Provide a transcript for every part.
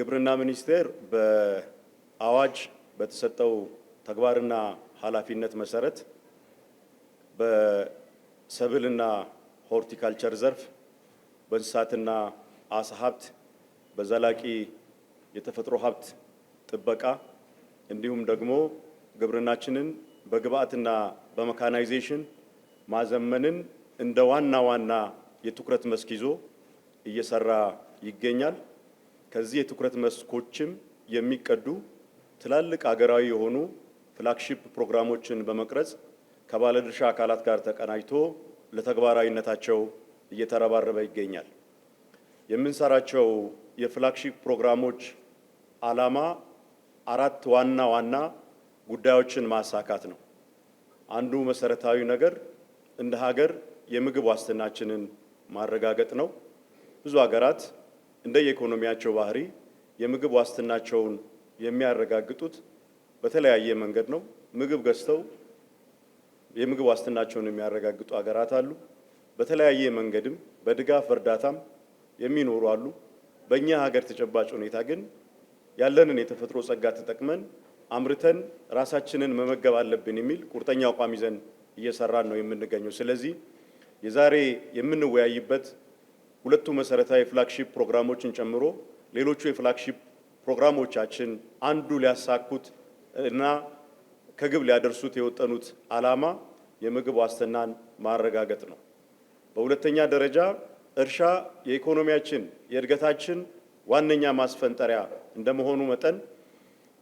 የግብርና ሚኒስቴር በአዋጅ በተሰጠው ተግባርና ኃላፊነት መሰረት በሰብልና ሆርቲካልቸር ዘርፍ በእንስሳትና አሳ ሀብት በዘላቂ የተፈጥሮ ሀብት ጥበቃ እንዲሁም ደግሞ ግብርናችንን በግብአትና በመካናይዜሽን ማዘመንን እንደ ዋና የትኩረት መስክ ይዞ እየሰራ ይገኛል። ከዚህ የትኩረት መስኮችም የሚቀዱ ትላልቅ ሀገራዊ የሆኑ ፍላግሺፕ ፕሮግራሞችን በመቅረጽ ከባለድርሻ አካላት ጋር ተቀናጅቶ ለተግባራዊነታቸው እየተረባረበ ይገኛል። የምንሰራቸው የፍላግሺፕ ፕሮግራሞች ዓላማ አራት ዋና ጉዳዮችን ማሳካት ነው። አንዱ መሰረታዊ ነገር እንደ ሀገር የምግብ ዋስትናችንን ማረጋገጥ ነው። ብዙ ሀገራት እንደ የኢኮኖሚያቸው ባህሪ የምግብ ዋስትናቸውን የሚያረጋግጡት በተለያየ መንገድ ነው። ምግብ ገዝተው የምግብ ዋስትናቸውን የሚያረጋግጡ ሀገራት አሉ። በተለያየ መንገድም በድጋፍ እርዳታም የሚኖሩ አሉ። በእኛ ሀገር ተጨባጭ ሁኔታ ግን ያለንን የተፈጥሮ ጸጋ ተጠቅመን አምርተን ራሳችንን መመገብ አለብን የሚል ቁርጠኛ አቋም ይዘን እየሰራን ነው የምንገኘው። ስለዚህ የዛሬ የምንወያይበት ሁለቱ መሰረታዊ ፍላግሺፕ ፕሮግራሞችን ጨምሮ ሌሎቹ የፍላግሺፕ ፕሮግራሞቻችን አንዱ ሊያሳኩት እና ከግብ ሊያደርሱት የወጠኑት ዓላማ የምግብ ዋስትናን ማረጋገጥ ነው። በሁለተኛ ደረጃ እርሻ የኢኮኖሚያችን የእድገታችን ዋነኛ ማስፈንጠሪያ እንደመሆኑ መጠን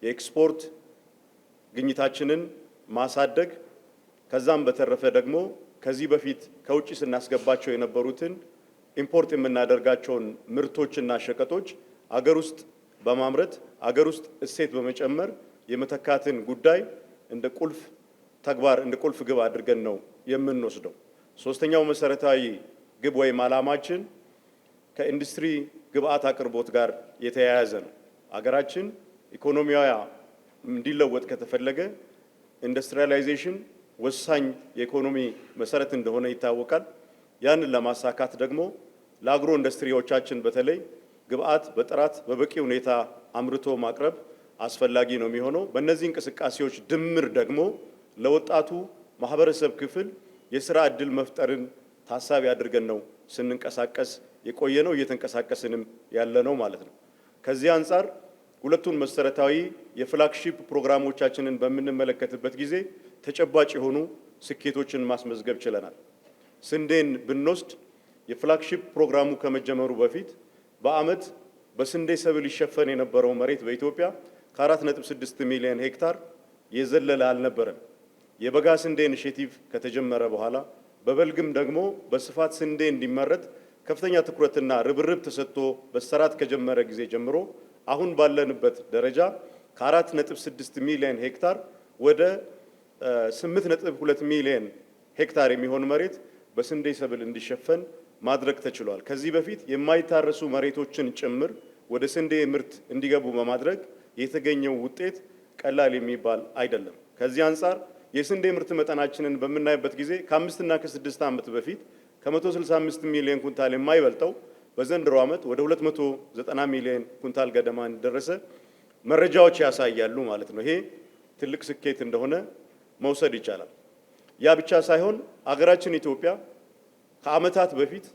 የኤክስፖርት ግኝታችንን ማሳደግ ከዛም በተረፈ ደግሞ ከዚህ በፊት ከውጭ ስናስገባቸው የነበሩትን ኢምፖርት የምናደርጋቸውን ምርቶችና ሸቀጦች አገር ውስጥ በማምረት አገር ውስጥ እሴት በመጨመር የመተካትን ጉዳይ እንደ ቁልፍ ተግባር እንደ ቁልፍ ግብ አድርገን ነው የምንወስደው። ሶስተኛው መሰረታዊ ግብ ወይም ዓላማችን ከኢንዱስትሪ ግብአት አቅርቦት ጋር የተያያዘ ነው። አገራችን ኢኮኖሚዋ እንዲለወጥ ከተፈለገ ኢንዱስትሪያላይዜሽን ወሳኝ የኢኮኖሚ መሰረት እንደሆነ ይታወቃል። ያንን ለማሳካት ደግሞ ለአግሮ ኢንዱስትሪዎቻችን በተለይ ግብአት በጥራት በበቂ ሁኔታ አምርቶ ማቅረብ አስፈላጊ ነው የሚሆነው። በእነዚህ እንቅስቃሴዎች ድምር ደግሞ ለወጣቱ ማህበረሰብ ክፍል የስራ ዕድል መፍጠርን ታሳቢ አድርገን ነው ስንንቀሳቀስ የቆየ ነው እየተንቀሳቀስንም ያለ ነው ማለት ነው። ከዚህ አንጻር ሁለቱን መሰረታዊ የፍላግሺፕ ፕሮግራሞቻችንን በምንመለከትበት ጊዜ ተጨባጭ የሆኑ ስኬቶችን ማስመዝገብ ችለናል። ስንዴን ብንወስድ የፍላግሺፕ ፕሮግራሙ ከመጀመሩ በፊት በአመት በስንዴ ሰብል ይሸፈን የነበረው መሬት በኢትዮጵያ ከ4.6 ሚሊዮን ሄክታር የዘለለ አልነበረም። የበጋ ስንዴ ኢኒሼቲቭ ከተጀመረ በኋላ በበልግም ደግሞ በስፋት ስንዴ እንዲመረት ከፍተኛ ትኩረትና ርብርብ ተሰጥቶ በሰራት ከጀመረ ጊዜ ጀምሮ አሁን ባለንበት ደረጃ ከ4.6 ሚሊዮን ሄክታር ወደ 8.2 ሚሊዮን ሄክታር የሚሆን መሬት በስንዴ ሰብል እንዲሸፈን ማድረግ ተችሏል። ከዚህ በፊት የማይታረሱ መሬቶችን ጭምር ወደ ስንዴ ምርት እንዲገቡ በማድረግ የተገኘው ውጤት ቀላል የሚባል አይደለም። ከዚህ አንጻር የስንዴ ምርት መጠናችንን በምናይበት ጊዜ ከ5 እና ከ6 ዓመት በፊት ከ165 ሚሊዮን ኩንታል የማይበልጠው በዘንድሮ ዓመት ወደ 290 ሚሊዮን ኩንታል ገደማ እንደደረሰ መረጃዎች ያሳያሉ ማለት ነው። ይሄ ትልቅ ስኬት እንደሆነ መውሰድ ይቻላል። ያ ብቻ ሳይሆን አገራችን ኢትዮጵያ ከዓመታት በፊት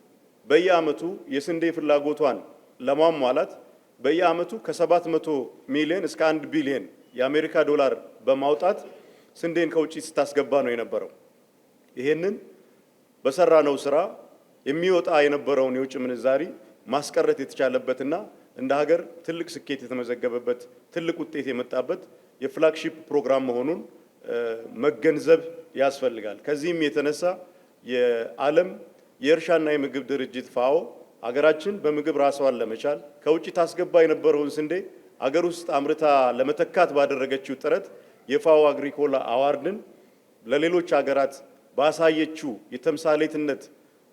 በየዓመቱ የስንዴ ፍላጎቷን ለማሟላት በየዓመቱ ከ700 ሚሊዮን እስከ 1 ቢሊዮን የአሜሪካ ዶላር በማውጣት ስንዴን ከውጪ ስታስገባ ነው የነበረው። ይሄንን በሰራነው ስራ የሚወጣ የነበረውን የውጭ ምንዛሪ ማስቀረት የተቻለበትና እንደ ሀገር ትልቅ ስኬት የተመዘገበበት ትልቅ ውጤት የመጣበት የፍላግሺፕ ፕሮግራም መሆኑን መገንዘብ ያስፈልጋል። ከዚህም የተነሳ የዓለም የእርሻና የምግብ ድርጅት ፋኦ አገራችን በምግብ ራሷን ለመቻል ከውጭ ታስገባ የነበረውን ስንዴ አገር ውስጥ አምርታ ለመተካት ባደረገችው ጥረት የፋኦ አግሪኮላ አዋርድን ለሌሎች ሀገራት ባሳየችው የተምሳሌትነት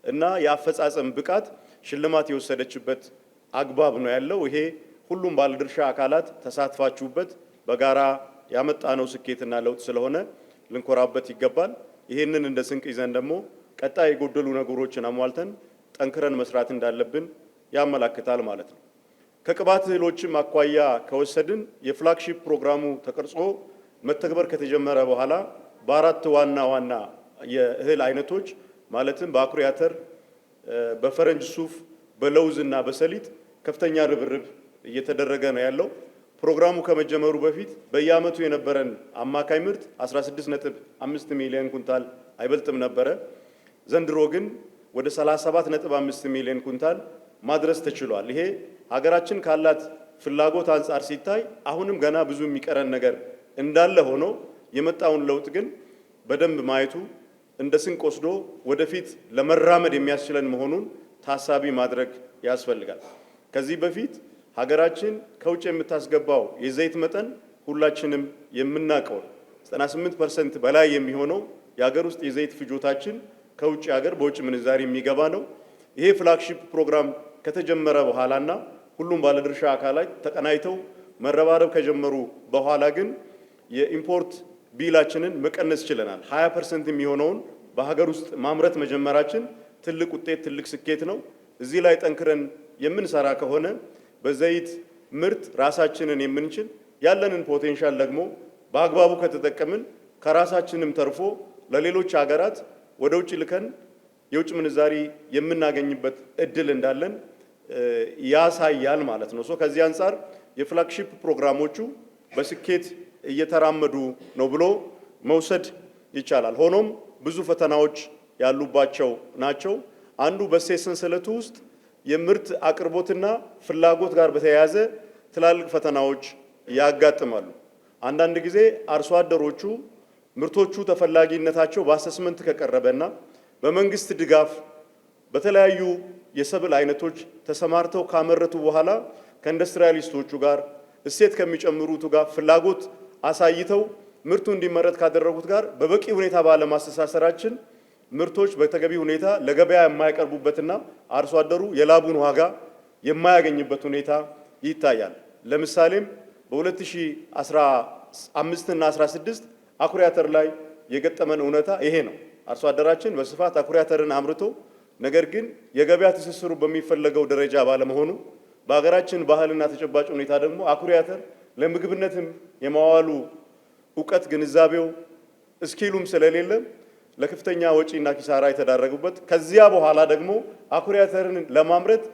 እና የአፈጻጸም ብቃት ሽልማት የወሰደችበት አግባብ ነው ያለው። ይሄ ሁሉም ባለድርሻ አካላት ተሳትፋችሁበት በጋራ ያመጣነው ስኬትና ለውጥ ስለሆነ ልንኮራበት ይገባል። ይሄንን እንደ ስንቅ ይዘን ደግሞ ቀጣይ የጎደሉ ነገሮችን አሟልተን ጠንክረን መስራት እንዳለብን ያመላክታል ማለት ነው። ከቅባት እህሎችም አኳያ ከወሰድን የፍላግሺፕ ፕሮግራሙ ተቀርጾ መተግበር ከተጀመረ በኋላ በአራት ዋና ዋና የእህል አይነቶች ማለትም በአኩሪ አተር፣ በፈረንጅ ሱፍ፣ በለውዝ እና በሰሊጥ ከፍተኛ ርብርብ እየተደረገ ነው ያለው። ፕሮግራሙ ከመጀመሩ በፊት በየዓመቱ የነበረን አማካይ ምርት 16.5 ሚሊዮን ኩንታል አይበልጥም ነበረ። ዘንድሮ ግን ወደ 37.5 ሚሊዮን ኩንታል ማድረስ ተችሏል። ይሄ ሀገራችን ካላት ፍላጎት አንጻር ሲታይ አሁንም ገና ብዙ የሚቀረን ነገር እንዳለ ሆኖ የመጣውን ለውጥ ግን በደንብ ማየቱ እንደ ስንቅ ወስዶ ወደፊት ለመራመድ የሚያስችለን መሆኑን ታሳቢ ማድረግ ያስፈልጋል። ከዚህ በፊት ሀገራችን ከውጭ የምታስገባው የዘይት መጠን ሁላችንም የምናውቀው 98% በላይ የሚሆነው የሀገር ውስጥ የዘይት ፍጆታችን ከውጭ ሀገር በውጭ ምንዛሪ የሚገባ ነው። ይሄ ፍላግሺፕ ፕሮግራም ከተጀመረ በኋላና ሁሉም ባለድርሻ አካላት ተቀናይተው መረባረብ ከጀመሩ በኋላ ግን የኢምፖርት ቢላችንን መቀነስ ችለናል። 20% የሚሆነውን በሀገር ውስጥ ማምረት መጀመራችን ትልቅ ውጤት፣ ትልቅ ስኬት ነው። እዚህ ላይ ጠንክረን የምንሰራ ከሆነ በዘይት ምርት ራሳችንን የምንችል ያለንን ፖቴንሻል ደግሞ በአግባቡ ከተጠቀምን ከራሳችንም ተርፎ ለሌሎች ሀገራት ወደ ውጭ ልከን የውጭ ምንዛሪ የምናገኝበት እድል እንዳለን ያሳያል ማለት ነው። ከዚህ አንጻር የፍላግሺፕ ፕሮግራሞቹ በስኬት እየተራመዱ ነው ብሎ መውሰድ ይቻላል። ሆኖም ብዙ ፈተናዎች ያሉባቸው ናቸው። አንዱ በእሴት ሰንሰለቱ ውስጥ የምርት አቅርቦትና ፍላጎት ጋር በተያያዘ ትላልቅ ፈተናዎች ያጋጥማሉ። አንዳንድ ጊዜ አርሶ አደሮቹ ምርቶቹ ተፈላጊነታቸው በአሰስመንት ከቀረበና በመንግስት ድጋፍ በተለያዩ የሰብል አይነቶች ተሰማርተው ካመረቱ በኋላ ከኢንዱስትሪያሊስቶቹ ጋር እሴት ከሚጨምሩት ጋር ፍላጎት አሳይተው ምርቱ እንዲመረት ካደረጉት ጋር በበቂ ሁኔታ ባለማስተሳሰራችን ምርቶች በተገቢ ሁኔታ ለገበያ የማይቀርቡበትና አርሶ አደሩ የላቡን ዋጋ የማያገኝበት ሁኔታ ይታያል። ለምሳሌም በ2015 እና 16 አኩሪ አተር ላይ የገጠመን እውነታ ይሄ ነው። አርሶ አደራችን በስፋት አኩሪ አተርን አምርቶ ነገር ግን የገበያ ትስስሩ በሚፈለገው ደረጃ ባለመሆኑ በሀገራችን ባህልና ተጨባጭ ሁኔታ ደግሞ አኩሪ አተር ለምግብነትም የማዋሉ እውቀት ግንዛቤው እስኪሉም ስለሌለ ለከፍተኛ ወጪና ኪሳራ የተዳረጉበት ከዚያ በኋላ ደግሞ አኩሪ አተርን ለማምረት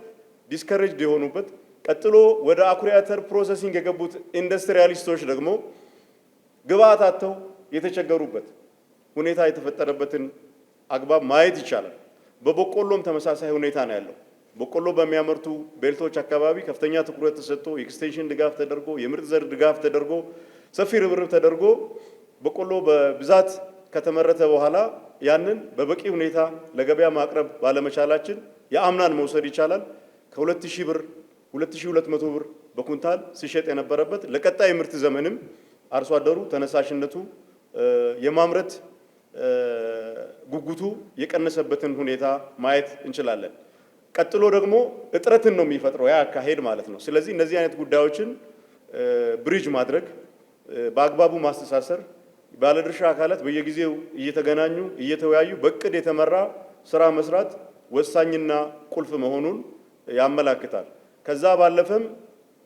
ዲስከሬጅድ የሆኑበት ቀጥሎ ወደ አኩሪ አተር ፕሮሰሲንግ የገቡት ኢንዱስትሪያሊስቶች ደግሞ ግብአት አጥተው የተቸገሩበት ሁኔታ የተፈጠረበትን አግባብ ማየት ይቻላል። በበቆሎም ተመሳሳይ ሁኔታ ነው ያለው። በቆሎ በሚያመርቱ ቤልቶች አካባቢ ከፍተኛ ትኩረት ተሰጥቶ ኤክስቴንሽን ድጋፍ ተደርጎ የምርጥ ዘር ድጋፍ ተደርጎ ሰፊ ርብርብ ተደርጎ በቆሎ በብዛት ከተመረተ በኋላ ያንን በበቂ ሁኔታ ለገበያ ማቅረብ ባለመቻላችን የአምናን መውሰድ ይቻላል ከ2000 ብር 2200 ብር በኩንታል ሲሸጥ የነበረበት ለቀጣይ ምርት ዘመንም አርሶ አደሩ ተነሳሽነቱ የማምረት ጉጉቱ የቀነሰበትን ሁኔታ ማየት እንችላለን። ቀጥሎ ደግሞ እጥረትን ነው የሚፈጥረው ያ አካሄድ ማለት ነው። ስለዚህ እነዚህ አይነት ጉዳዮችን ብሪጅ ማድረግ በአግባቡ ማስተሳሰር ባለድርሻ አካላት በየጊዜው እየተገናኙ እየተወያዩ በእቅድ የተመራ ስራ መስራት ወሳኝና ቁልፍ መሆኑን ያመላክታል። ከዛ ባለፈም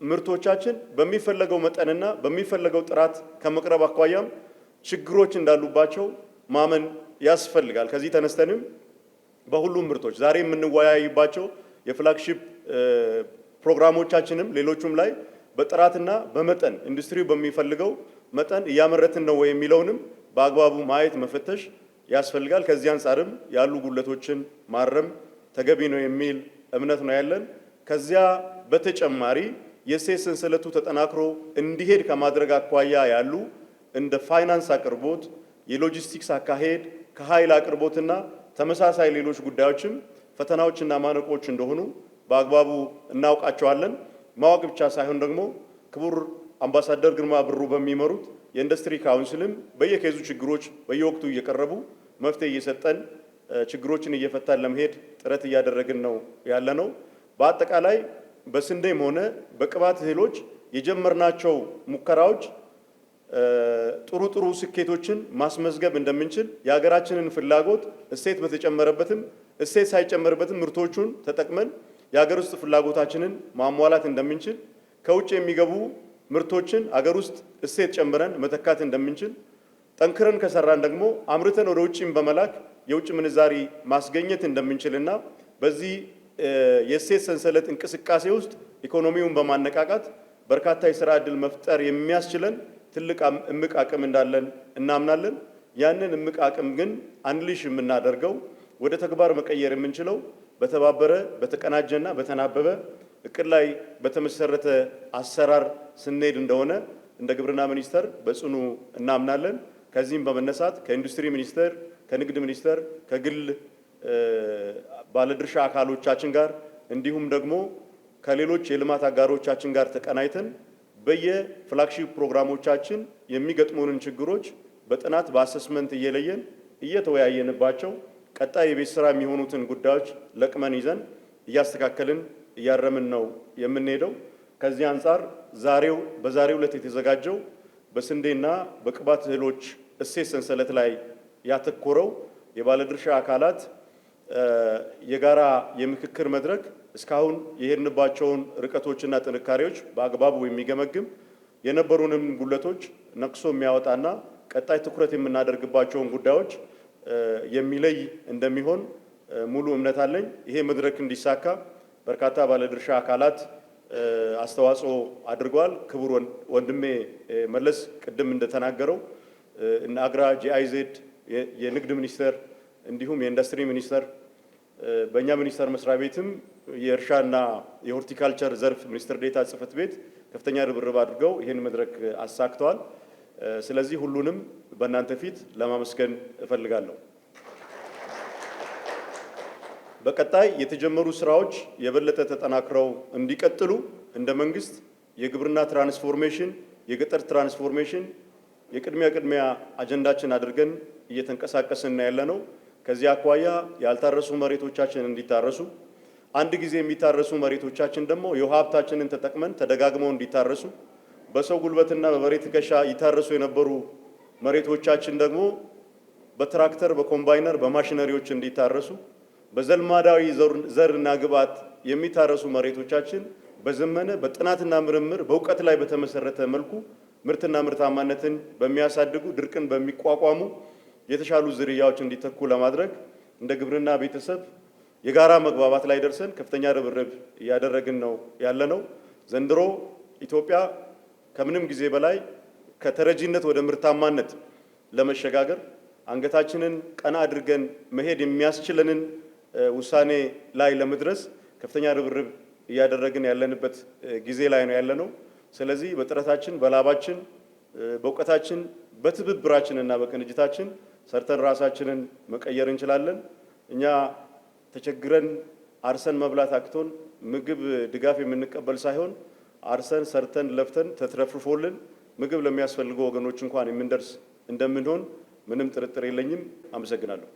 ምርቶቻችን በሚፈለገው መጠንና በሚፈለገው ጥራት ከመቅረብ አኳያም ችግሮች እንዳሉባቸው ማመን ያስፈልጋል። ከዚህ ተነስተንም በሁሉም ምርቶች ዛሬ የምንወያይባቸው የፍላግሺፕ ፕሮግራሞቻችንም ሌሎቹም ላይ በጥራትና በመጠን ኢንዱስትሪው በሚፈልገው መጠን እያመረትን ነው ወይ የሚለውንም በአግባቡ ማየት መፈተሽ ያስፈልጋል። ከዚህ አንጻርም ያሉ ጉድለቶችን ማረም ተገቢ ነው የሚል እምነት ነው ያለን። ከዚያ በተጨማሪ የእሴት ሰንሰለቱ ተጠናክሮ እንዲሄድ ከማድረግ አኳያ ያሉ እንደ ፋይናንስ አቅርቦት፣ የሎጂስቲክስ አካሄድ፣ ከኃይል አቅርቦትና ተመሳሳይ ሌሎች ጉዳዮችም ፈተናዎችና ማነቆች እንደሆኑ በአግባቡ እናውቃቸዋለን። ማወቅ ብቻ ሳይሆን ደግሞ ክቡር አምባሳደር ግርማ ብሩ በሚመሩት የኢንዱስትሪ ካውንስልም በየኬዙ ችግሮች በየወቅቱ እየቀረቡ መፍትሄ እየሰጠን ችግሮችን እየፈታን ለመሄድ ጥረት እያደረግን ነው ያለነው። በአጠቃላይ በስንዴም ሆነ በቅባት እህሎች የጀመርናቸው ሙከራዎች ጥሩ ስኬቶችን ማስመዝገብ እንደምንችል የሀገራችንን ፍላጎት እሴት በተጨመረበትም እሴት ሳይጨመርበትም ምርቶቹን ተጠቅመን የሀገር ውስጥ ፍላጎታችንን ማሟላት እንደምንችል፣ ከውጭ የሚገቡ ምርቶችን አገር ውስጥ እሴት ጨምረን መተካት እንደምንችል፣ ጠንክረን ከሰራን ደግሞ አምርተን ወደ ውጭም በመላክ የውጭ ምንዛሪ ማስገኘት እንደምንችልና በዚህ የእሴት ሰንሰለት እንቅስቃሴ ውስጥ ኢኮኖሚውን በማነቃቃት በርካታ የሥራ ዕድል መፍጠር የሚያስችለን ትልቅ እምቅ አቅም እንዳለን እናምናለን። ያንን እምቅ አቅም ግን አንሊሽ የምናደርገው ወደ ተግባር መቀየር የምንችለው በተባበረ በተቀናጀና በተናበበ እቅድ ላይ በተመሰረተ አሰራር ስንሄድ እንደሆነ እንደ ግብርና ሚኒስቴር በጽኑ እናምናለን። ከዚህም በመነሳት ከኢንዱስትሪ ሚኒስቴር፣ ከንግድ ሚኒስቴር፣ ከግል ባለድርሻ አካሎቻችን ጋር እንዲሁም ደግሞ ከሌሎች የልማት አጋሮቻችን ጋር ተቀናይተን በየፍላግሺፕ ፕሮግራሞቻችን የሚገጥሙንን ችግሮች በጥናት በአሰስመንት እየለየን እየተወያየንባቸው ቀጣይ የቤት ስራ የሚሆኑትን ጉዳዮች ለቅመን ይዘን እያስተካከልን እያረምን ነው የምንሄደው። ከዚህ አንጻር በዛሬው ዕለት የተዘጋጀው በስንዴና በቅባት እህሎች እሴት ሰንሰለት ላይ ያተኮረው የባለድርሻ አካላት የጋራ የምክክር መድረክ እስካሁን የሄድንባቸውን ርቀቶችና ጥንካሬዎች በአግባቡ የሚገመግም የነበሩንም ጉለቶች ነቅሶ የሚያወጣና ቀጣይ ትኩረት የምናደርግባቸውን ጉዳዮች የሚለይ እንደሚሆን ሙሉ እምነት አለኝ። ይሄ መድረክ እንዲሳካ በርካታ ባለድርሻ አካላት አስተዋጽኦ አድርገዋል። ክቡር ወንድሜ መለስ ቅድም እንደተናገረው እነ አግራ፣ ጂአይዜድ፣ የንግድ ሚኒስቴር እንዲሁም የኢንዱስትሪ ሚኒስቴር በእኛ ሚኒስቴር መስሪያ ቤትም የእርሻና የሆርቲካልቸር ዘርፍ ሚኒስትር ዴኤታ ጽሕፈት ቤት ከፍተኛ ርብርብ አድርገው ይህን መድረክ አሳክተዋል። ስለዚህ ሁሉንም በእናንተ ፊት ለማመስገን እፈልጋለሁ። በቀጣይ የተጀመሩ ስራዎች የበለጠ ተጠናክረው እንዲቀጥሉ እንደ መንግስት የግብርና ትራንስፎርሜሽን፣ የገጠር ትራንስፎርሜሽን የቅድሚያ አጀንዳችን አድርገን እየተንቀሳቀስን ያለነው። ከዚህ አኳያ ያልታረሱ መሬቶቻችን እንዲታረሱ፣ አንድ ጊዜ የሚታረሱ መሬቶቻችን ደግሞ የውሃ ሀብታችንን ተጠቅመን ተደጋግመው እንዲታረሱ፣ በሰው ጉልበትና በበሬ ትከሻ ይታረሱ የነበሩ መሬቶቻችን ደግሞ በትራክተር በኮምባይነር በማሽነሪዎች እንዲታረሱ፣ በዘልማዳዊ ዘርና ግብዓት የሚታረሱ መሬቶቻችን በዘመነ በጥናትና ምርምር በእውቀት ላይ በተመሰረተ መልኩ ምርትና ምርታማነትን በሚያሳድጉ ድርቅን በሚቋቋሙ የተሻሉ ዝርያዎች እንዲተኩ ለማድረግ እንደ ግብርና ቤተሰብ የጋራ መግባባት ላይ ደርሰን ከፍተኛ ርብርብ እያደረግን ነው ያለነው። ዘንድሮ ኢትዮጵያ ከምንም ጊዜ በላይ ከተረጂነት ወደ ምርታማነት ለመሸጋገር አንገታችንን ቀና አድርገን መሄድ የሚያስችለንን ውሳኔ ላይ ለመድረስ ከፍተኛ ርብርብ እያደረግን ያለንበት ጊዜ ላይ ነው ያለነው። ስለዚህ በጥረታችን፣ በላባችን፣ በእውቀታችን፣ በትብብራችንና በቅንጅታችን ሰርተን ራሳችንን መቀየር እንችላለን። እኛ ተቸግረን አርሰን መብላት አቅቶን ምግብ ድጋፍ የምንቀበል ሳይሆን አርሰን ሰርተን ለፍተን ተትረፍርፎልን ምግብ ለሚያስፈልጉ ወገኖች እንኳን የምንደርስ እንደምንሆን ምንም ጥርጥር የለኝም። አመሰግናለሁ።